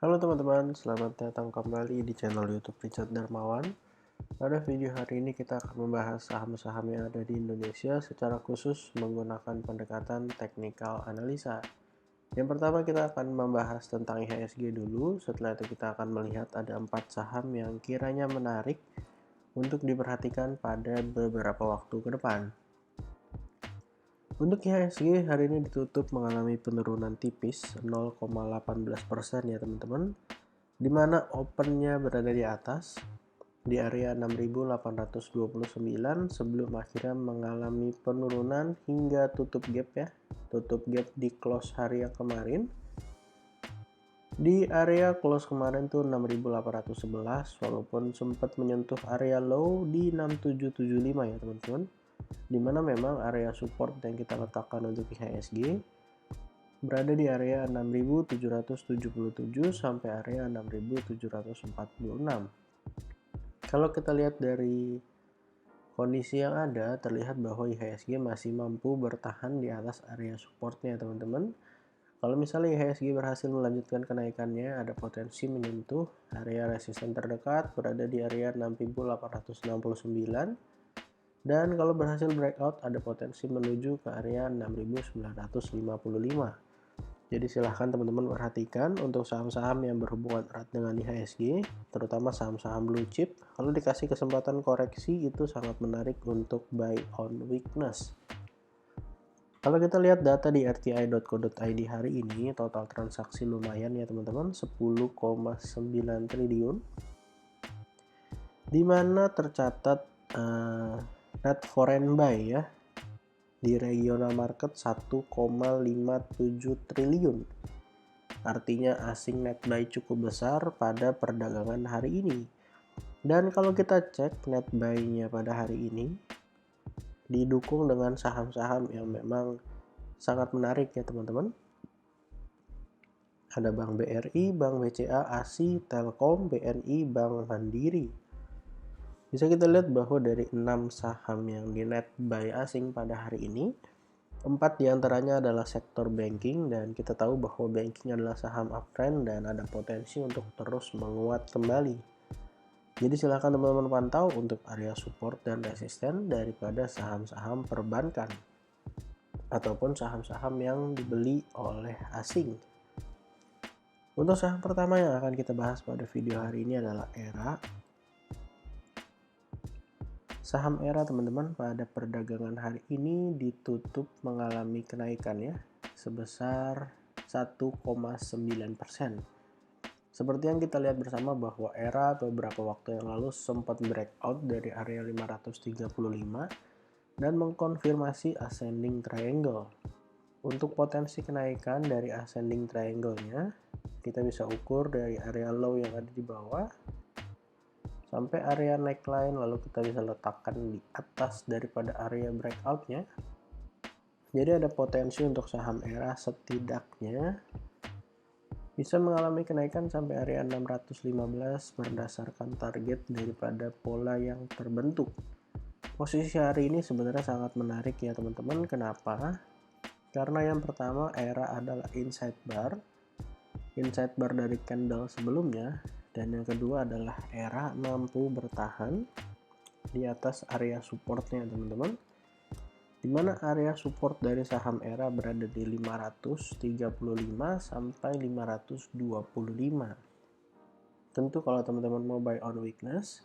Halo teman-teman, selamat datang kembali di channel YouTube Richard Darmawan. Pada video hari ini kita akan membahas saham-saham yang ada di Indonesia secara khusus menggunakan pendekatan teknikal analisa. Yang pertama kita akan membahas tentang IHSG dulu, setelah itu kita akan melihat ada 4 saham yang kiranya menarik untuk diperhatikan pada beberapa waktu ke depan. Untuk IHSG hari ini ditutup mengalami penurunan tipis 0,18% ya teman-teman, di mana opennya berada di atas di area 6.829 sebelum akhirnya mengalami penurunan hingga tutup gap di close hari yang kemarin. Di area close kemarin tuh 6.811 walaupun sempat menyentuh area low di 6775 ya teman-teman, dimana memang area support yang kita letakkan untuk IHSG berada di area 6.777 sampai area 6.746. Kalau kita lihat dari kondisi yang ada, terlihat bahwa IHSG masih mampu bertahan di atas area supportnya teman-teman. Kalau misalnya IHSG berhasil melanjutkan kenaikannya, ada potensi menyentuh area resisten terdekat berada di area 6.869. Dan kalau berhasil breakout, ada potensi menuju ke area 6.955. Jadi silahkan teman-teman perhatikan untuk saham-saham yang berhubungan erat dengan IHSG, terutama saham-saham blue chip. Kalau dikasih kesempatan koreksi, itu sangat menarik untuk buy on weakness. Kalau kita lihat data di rti.co.id hari ini, total transaksi lumayan ya teman-teman, 10,9 triliun. Di mana tercatat net foreign buy ya di regional market 1,57 triliun. Artinya asing net buy cukup besar pada perdagangan hari ini. Dan kalau kita cek net buy-nya pada hari ini didukung dengan saham-saham yang memang sangat menarik ya teman-teman. Ada Bank BRI, Bank BCA, ASI, Telkom, BNI, Bank Mandiri. Bisa kita lihat bahwa dari 6 saham yang di net buy asing pada hari ini, 4 diantaranya adalah sektor banking, dan kita tahu bahwa banking adalah saham uptrend dan ada potensi untuk terus menguat kembali. Jadi silakan teman-teman pantau untuk area support dan resisten daripada saham-saham perbankan ataupun saham-saham yang dibeli oleh asing. Untuk saham pertama yang akan kita bahas pada video hari ini adalah ERA. Saham ERA teman-teman pada perdagangan hari ini ditutup mengalami kenaikan ya sebesar 1,9%. Seperti yang kita lihat bersama bahwa ERA beberapa waktu yang lalu sempat breakout dari area 535 dan mengkonfirmasi ascending triangle. Untuk potensi kenaikan dari ascending triangle-nya, kita bisa ukur dari area low yang ada di bawah sampai area neckline, lalu kita bisa letakkan di atas daripada area breakout-nya. Jadi ada potensi untuk saham ERA setidaknya bisa mengalami kenaikan sampai area 615 berdasarkan target daripada pola yang terbentuk. Posisi hari ini sebenarnya sangat menarik ya teman-teman. Kenapa? Karena yang pertama ERA adalah inside bar dari candle sebelumnya, dan yang kedua adalah ERA mampu bertahan di atas area supportnya teman-teman, dimana area support dari saham ERA berada di 535 sampai 525. Tentu kalau teman-teman mau buy on weakness,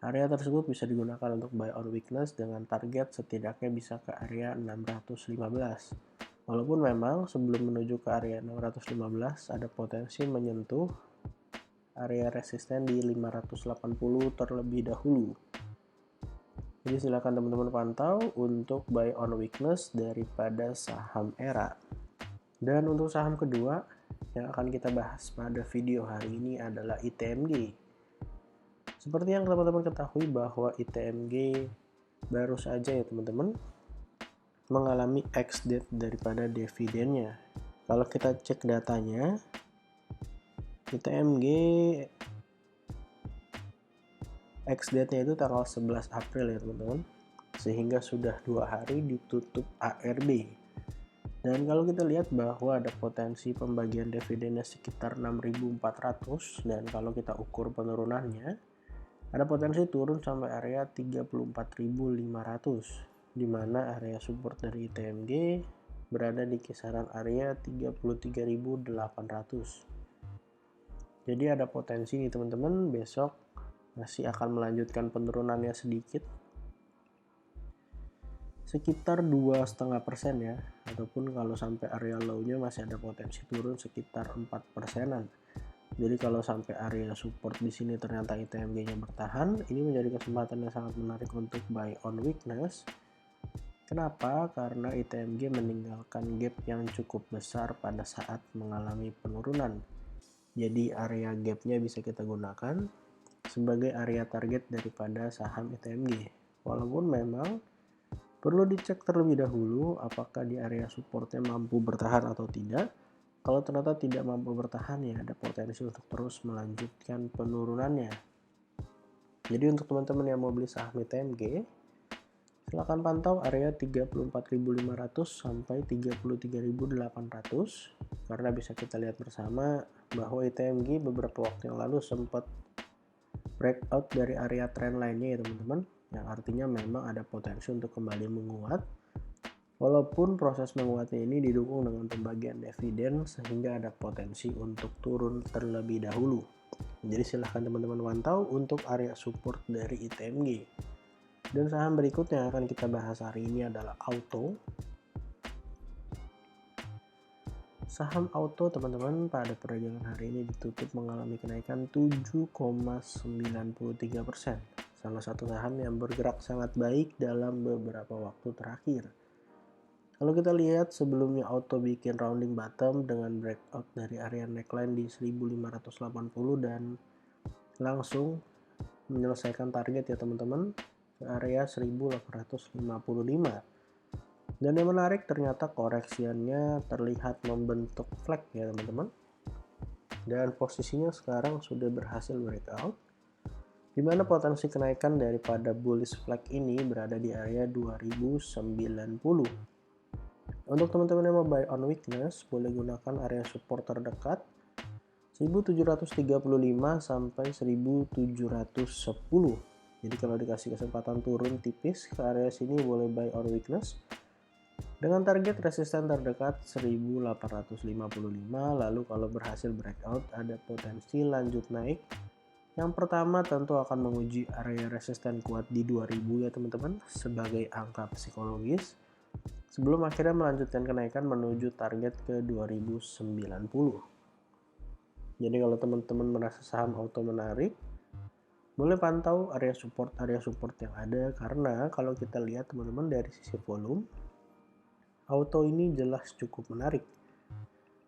area tersebut bisa digunakan untuk buy on weakness dengan target setidaknya bisa ke area 615. Walaupun memang sebelum menuju ke area 615 ada potensi menyentuh area resisten di 580 terlebih dahulu. Jadi silakan teman-teman pantau untuk buy on weakness daripada saham ERA. Dan untuk saham kedua yang akan kita bahas pada video hari ini adalah ITMG. Seperti yang teman-teman ketahui bahwa ITMG baru saja ya teman-teman mengalami ex-date daripada dividennya. Kalau kita cek datanya, ITMG ex-date-nya itu tanggal 11 April ya teman-teman, sehingga sudah 2 hari ditutup ARB. Dan kalau kita lihat bahwa ada potensi pembagian dividennya sekitar 6.400, dan kalau kita ukur penurunannya, ada potensi turun sampai area 34.500, di mana area support dari ITMG berada di kisaran area 33.800. Jadi ada potensi nih teman-teman, besok masih akan melanjutkan penurunannya sedikit, sekitar 2,5% ya, ataupun kalau sampai area low-nya masih ada potensi turun sekitar 4%-an. Jadi kalau sampai area support di sini ternyata ITMG-nya bertahan, ini menjadi kesempatan yang sangat menarik untuk buy on weakness. Kenapa? Karena ITMG meninggalkan gap yang cukup besar pada saat mengalami penurunan. Jadi area gap-nya bisa kita gunakan sebagai area target daripada saham ITMG. Walaupun memang perlu dicek terlebih dahulu apakah di area supportnya mampu bertahan atau tidak. Kalau ternyata tidak mampu bertahan, ya ada potensi untuk terus melanjutkan penurunannya. Jadi untuk teman-teman yang mau beli saham ITMG, silakan pantau area 34.500 sampai 33.800, karena bisa kita lihat bersama bahwa ITMG beberapa waktu yang lalu sempat breakout dari area trend lainnya ya teman-teman, yang artinya memang ada potensi untuk kembali menguat, walaupun proses menguatnya ini didukung dengan pembagian dividen sehingga ada potensi untuk turun terlebih dahulu. Jadi silahkan teman-teman pantau untuk area support dari ITMG. Dan saham berikutnya yang akan kita bahas hari ini adalah Auto. Saham Auto teman-teman pada perdagangan hari ini ditutup mengalami kenaikan 7,93%. Salah satu saham yang bergerak sangat baik dalam beberapa waktu terakhir. Kalau kita lihat sebelumnya Auto bikin rounding bottom dengan breakout dari area neckline di 1580 dan langsung menyelesaikan target ya teman-teman ke area 1855. Dan yang menarik ternyata koreksiannya terlihat membentuk flag ya teman-teman. Dan posisinya sekarang sudah berhasil breakout, di mana potensi kenaikan daripada bullish flag ini berada di area 2090. Untuk teman-teman yang mau buy on weakness, boleh gunakan area support terdekat 1735 sampai 1710. Jadi kalau dikasih kesempatan turun tipis ke area sini, boleh buy on weakness dengan target resisten terdekat 1855. Lalu kalau berhasil breakout, ada potensi lanjut naik. Yang pertama tentu akan menguji area resisten kuat di 2000 ya teman-teman, sebagai angka psikologis, sebelum akhirnya melanjutkan kenaikan menuju target ke 2090. Jadi kalau teman-teman merasa saham Auto menarik, boleh pantau area support yang ada, karena kalau kita lihat teman-teman dari sisi volume, Auto ini jelas cukup menarik.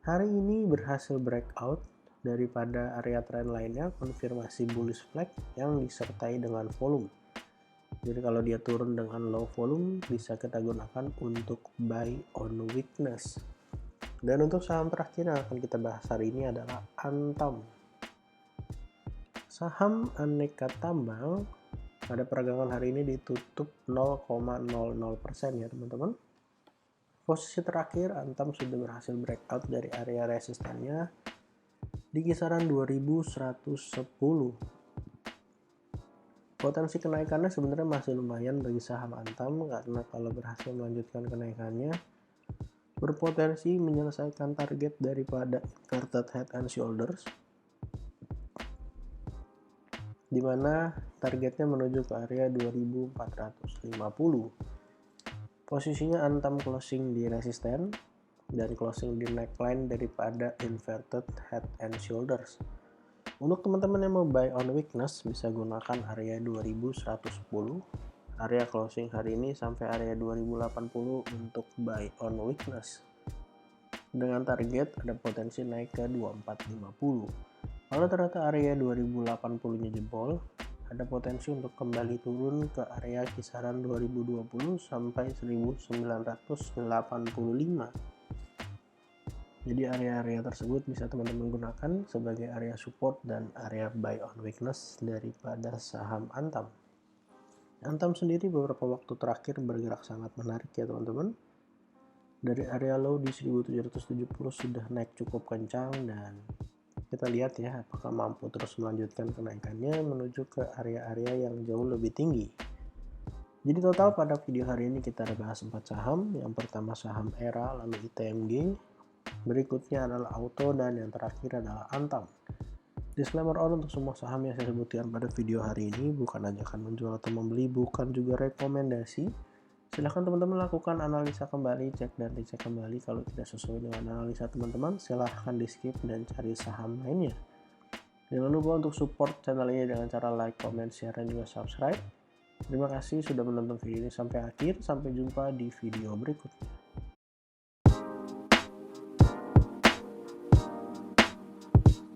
Hari ini berhasil breakout daripada area trend lainnya, konfirmasi bullish flag yang disertai dengan volume. Jadi kalau dia turun dengan low volume, bisa kita gunakan untuk buy on weakness. Dan untuk saham terakhir yang akan kita bahas hari ini adalah Antam. Saham aneka tambang pada perdagangan hari ini ditutup 0,00% ya teman-teman. Posisi terakhir Antam sudah berhasil breakout dari area resistennya di kisaran 2110. Potensi kenaikannya sebenarnya masih lumayan bagi saham Antam, karena kalau berhasil melanjutkan kenaikannya berpotensi menyelesaikan target daripada inverted head and shoulders, di mana targetnya menuju ke area 2450. Posisinya Antam closing di resisten dan closing di neckline daripada inverted head and shoulders. Untuk teman-teman yang mau buy on weakness, bisa gunakan area 2110, area closing hari ini, sampai area 2080 untuk buy on weakness. Dengan target ada potensi naik ke 2450. Kalau ternyata area 2080-nya jebol, ada potensi untuk kembali turun ke area kisaran 2020 sampai 1985. Jadi area-area tersebut bisa teman-teman gunakan sebagai area support dan area buy on weakness daripada saham Antam. Antam sendiri beberapa waktu terakhir bergerak sangat menarik ya teman-teman. Dari area low di 1770 sudah naik cukup kencang, dan kita lihat ya apakah mampu terus melanjutkan kenaikannya menuju ke area-area yang jauh lebih tinggi. Jadi total pada video hari ini kita ada bahas 4 saham. Yang pertama saham ERA, lalu ITMG, berikutnya adalah Auto, dan yang terakhir adalah Antam. Disclaimer all, untuk semua saham yang saya sebutkan pada video hari ini bukan ajakan menjual atau membeli, bukan juga rekomendasi. Silahkan teman-teman lakukan analisa kembali, cek dan dicek kembali. Kalau tidak sesuai dengan analisa teman-teman, silahkan di skip dan cari saham lainnya. Jangan lupa untuk support channel ini dengan cara like, comment, share, dan juga subscribe. Terima kasih sudah menonton video ini sampai akhir. Sampai jumpa di video berikutnya.